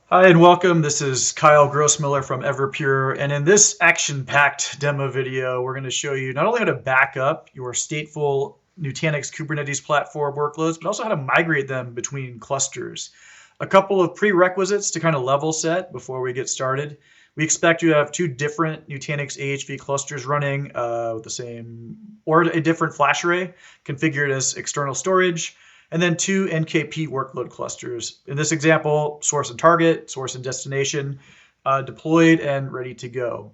Hi and welcome. This is Kyle Grossmiller from Everpure, and in this action-packed demo video, we're going to show you not only how to back up your stateful Nutanix Kubernetes Platform workloads, but also how to migrate them between clusters. A couple of prerequisites to kind of level set before we get started. We expect you to have two different Nutanix AHV clusters running with the same or a different FlashArray configured as external storage, and then two NKP workload clusters. In this example, source and target, source and destination, deployed and ready to go.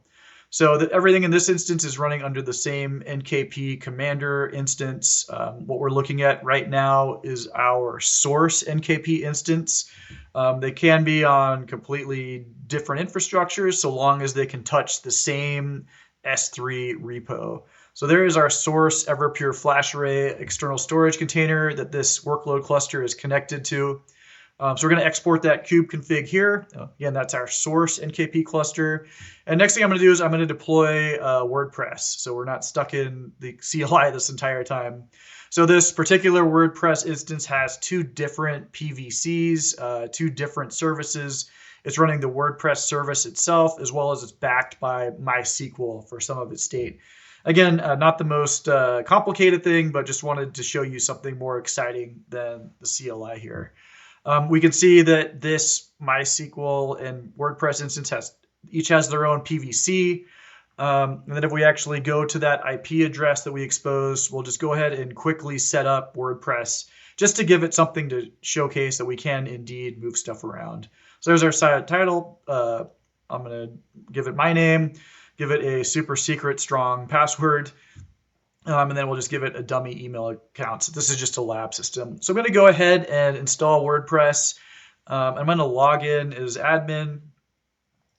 So that everything in this instance is running under the same NKP commander instance. What we're looking at right now is our source NKP instance. They can be on completely different infrastructures so long as they can touch the same S3 repo. So there is our source Everpure FlashArray external storage container that this workload cluster is connected to. So we're going to export that kube config here. Again, that's our source NKP cluster. And next thing I'm going to do is I'm going to deploy WordPress. So we're not stuck in the CLI this entire time. So this particular WordPress instance has two different PVCs, two different services. It's running the WordPress service itself, as well as it's backed by MySQL for some of its state. Again, not the most complicated thing, but just wanted to show you something more exciting than the CLI here. We can see that this MySQL and WordPress instance each has their own PVC. And then if we actually go to that IP address that we exposed, we'll just go ahead and quickly set up WordPress just to give it something to showcase that we can indeed move stuff around. So there's our site title. I'm going to give it my name, give it a super secret strong password, and then we'll just give it a dummy email account. So this is just a lab system. So I'm going to go ahead and install WordPress. I'm going to log in as admin.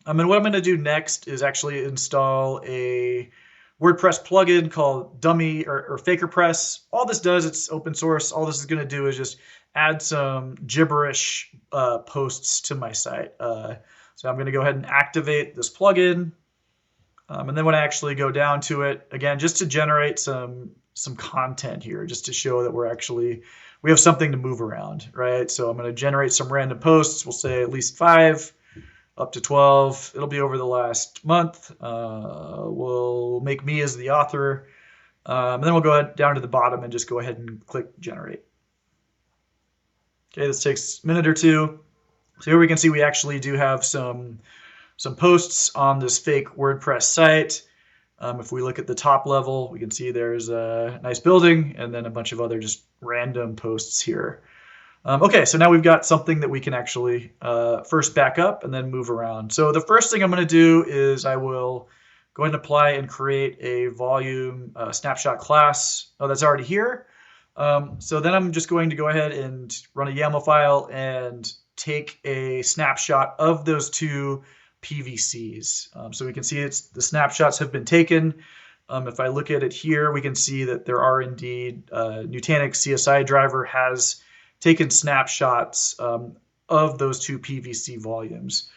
And what I'm going to do next is actually install a WordPress plugin called Dummy or FakerPress. All this does, it's open source. All this is going to do is just add some gibberish posts to my site. So I'm going to go ahead and activate this plugin. And then when I actually go down to it, again, just to generate some content here, just to show that we have something to move around, right? So I'm going to generate some random posts. We'll say at least 5, up to 12. It'll be over the last month. We'll make me as the author. And then we'll go down to the bottom and just go ahead and click generate. Okay, this takes a minute or two. So here we can see we actually do have some posts on this fake WordPress site. If we look at the top level, we can see there's a nice building and then a bunch of other just random posts here. Okay, so now we've got something that we can actually first back up and then move around. So the first thing I'm going to do is I will go ahead and apply and create a volume snapshot class. Oh, that's already here. So then I'm just going to go ahead and run a YAML file and take a snapshot of those two PVCs. So we can see the snapshots have been taken. If I look at it here, we can see that there are indeed Nutanix CSI driver has taken snapshots of those two PVC volumes.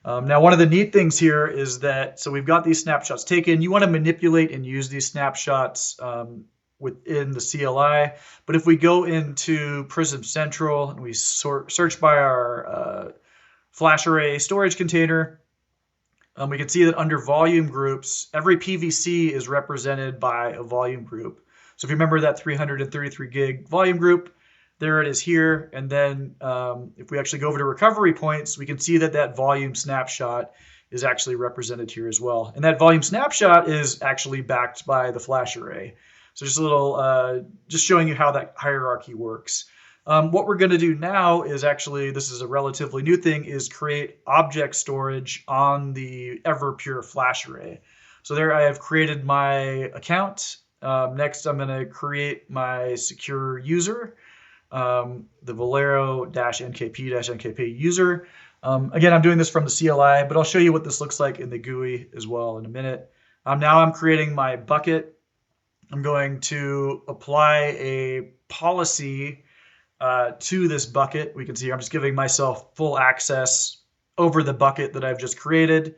Now, one of the neat things here is that, so we've got these snapshots taken. You want to manipulate and use these snapshots within the CLI. But if we go into Prism Central and we search by our FlashArray storage container, we can see that under volume groups, every PVC is represented by a volume group. So if you remember that 333 gig volume group, there it is here. And then if we actually go over to recovery points, we can see that that volume snapshot is actually represented here as well. And that volume snapshot is actually backed by the FlashArray. So just a little, just showing you how that hierarchy works. What we're going to do now is actually, this is a relatively new thing, is create object storage on the Everpure FlashArray. So there I have created my account. Next, I'm going to create my secure user, the Velero-NKP-NKP user. Again, I'm doing this from the CLI, but I'll show you what this looks like in the GUI as well in a minute. Now I'm creating my bucket. I'm going to apply a policy to this bucket. We can see I'm just giving myself full access over the bucket that I've just created.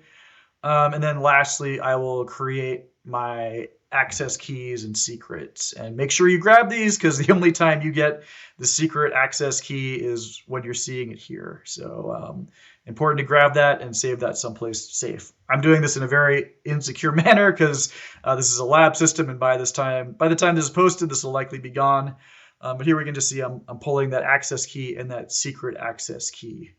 And then lastly, I will create my access keys and secrets. And make sure you grab these, because the only time you get the secret access key is when you're seeing it here. So important to grab that and save that someplace safe. I'm doing this in a very insecure manner because this is a lab system, and by the time this is posted, this will likely be gone. But here we can just see I'm pulling that access key and that secret access key.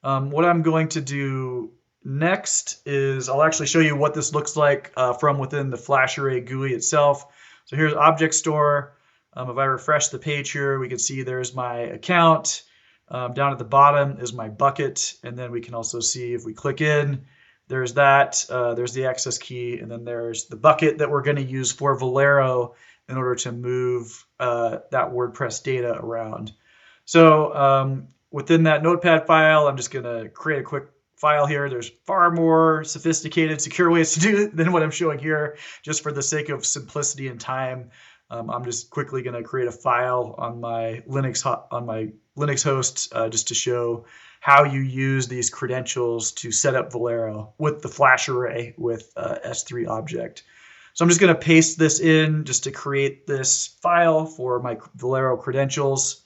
What I'm going to do next is I'll actually show you what this looks like from within the FlashArray GUI itself. So here's Object Store. If I refresh the page here, we can see there's my account. Down at the bottom is my bucket, and then we can also see if we click in, there's that, there's the access key, and then there's the bucket that we're going to use for Velero in order to move that WordPress data around. So within that notepad file, I'm just going to create a quick file here. There's far more sophisticated, secure ways to do it than what I'm showing here. Just for the sake of simplicity and time, I'm just quickly going to create a file on my Linux host just to show how you use these credentials to set up Velero with the FlashArray with S3 object. So I'm just going to paste this in just to create this file for my Velero credentials.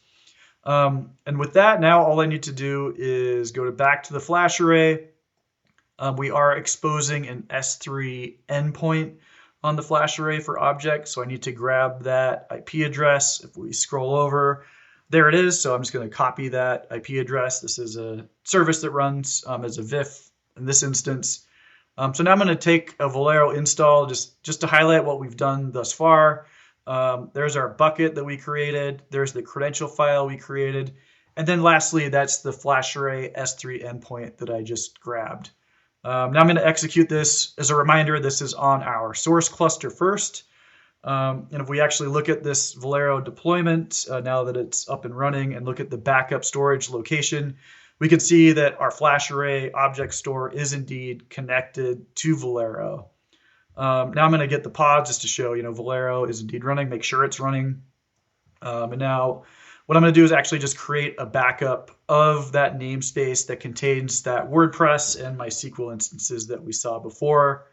And with that, now all I need to do is go back to the FlashArray. We are exposing an S3 endpoint on the FlashArray for objects, so I need to grab that IP address. If we scroll over, there it is. So I'm just going to copy that IP address. This is a service that runs as a VIF in this instance. So now I'm going to take a Velero install just to highlight what we've done thus far. There's our bucket that we created. There's the credential file we created. And then lastly, that's the FlashArray S3 endpoint that I just grabbed. Now I'm going to execute this. As a reminder, this is on our source cluster first. And if we actually look at this Velero deployment, now that it's up and running, and look at the backup storage location, we can see that our FlashArray object store is indeed connected to Velero. Now I'm going to get the pods just to show, Velero is indeed running, make sure it's running. And now what I'm going to do is actually just create a backup of that namespace that contains that WordPress and MySQL instances that we saw before.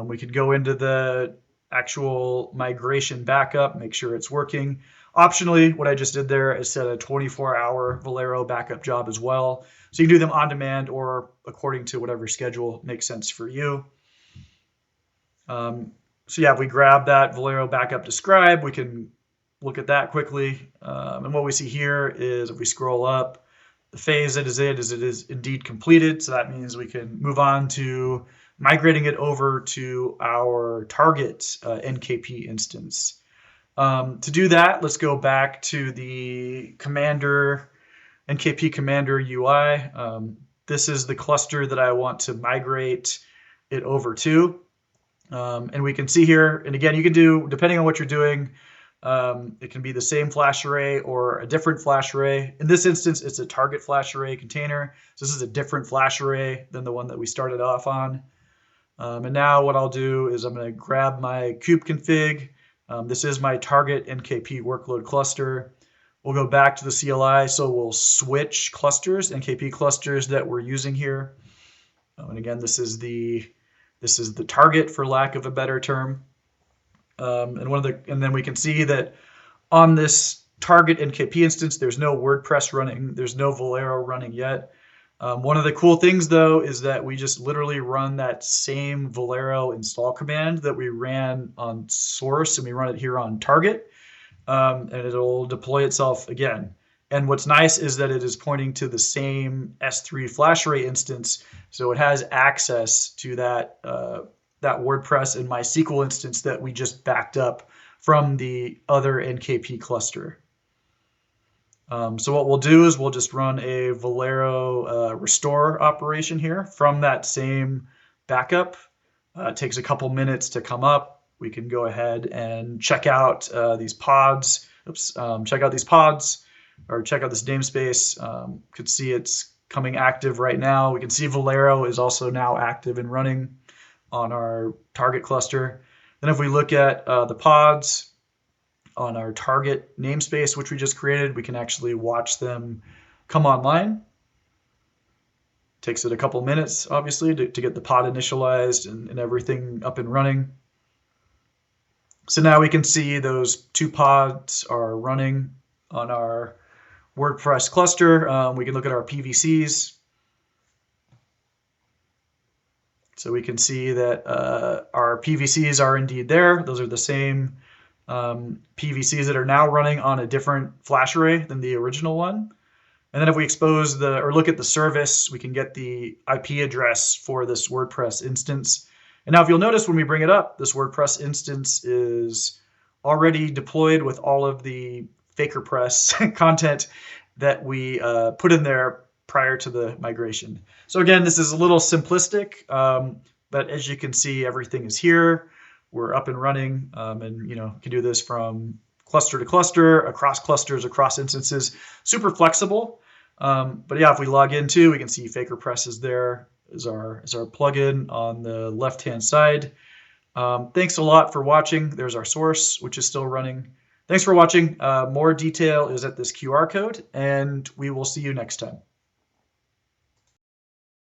We could go into the actual migration backup, make sure it's working. Optionally, what I just did there is set a 24-hour Velero backup job as well. So you can do them on demand or according to whatever schedule makes sense for you. So yeah, if we grab that Velero backup describe, we can look at that quickly. And what we see here is if we scroll up, the phase it is indeed completed. So that means we can move on to migrating it over to our target NKP instance. To do that, let's go back to the NKP Commander UI. This is the cluster that I want to migrate it over to. And we can see here, and again, you can do, depending on what you're doing, it can be the same FlashArray or a different FlashArray. In this instance, it's a target FlashArray container. So this is a different FlashArray than the one that we started off on. And now what I'll do is I'm going to grab my kubeconfig. This is my target NKP workload cluster. We'll go back to the CLI, so we'll switch clusters, NKP clusters that we're using here. And again, this is the target, for lack of a better term. And then we can see that on this target NKP instance, there's no WordPress running, there's no Velero running yet. One of the cool things, though, is that we just literally run that same Velero install command that we ran on source, and we run it here on target, and it'll deploy itself again. And what's nice is that it is pointing to the same S3 FlashArray instance, so it has access to that WordPress and MySQL instance that we just backed up from the other NKP cluster. So what we'll do is we'll just run a Velero restore operation here from that same backup. It takes a couple minutes to come up. We can go ahead and check out these pods. Check out these pods, or check out this namespace. Could see it's coming active right now. We can see Velero is also now active and running on our target cluster. Then if we look at the pods on our target namespace, which we just created, we can actually watch them come online. Takes it a couple minutes, obviously, to get the pod initialized and everything up and running. So now we can see those 2 pods are running on our WordPress cluster. We can look at our PVCs. So we can see that our PVCs are indeed there. Those are the same PVCs that are now running on a different FlashArray than the original one. And then if we expose or look at the service, we can get the IP address for this WordPress instance. And now if you'll notice when we bring it up, this WordPress instance is already deployed with all of the FakerPress content that we put in there prior to the migration. So again, this is a little simplistic, but as you can see, everything is here. We're up and running, and can do this from cluster to cluster, across clusters, across instances. Super flexible. But yeah, if we log in too, we can see FakerPress is there as our plugin on the left-hand side. Thanks a lot for watching. There's our source, which is still running. Thanks for watching. More detail is at this QR code, and we will see you next time.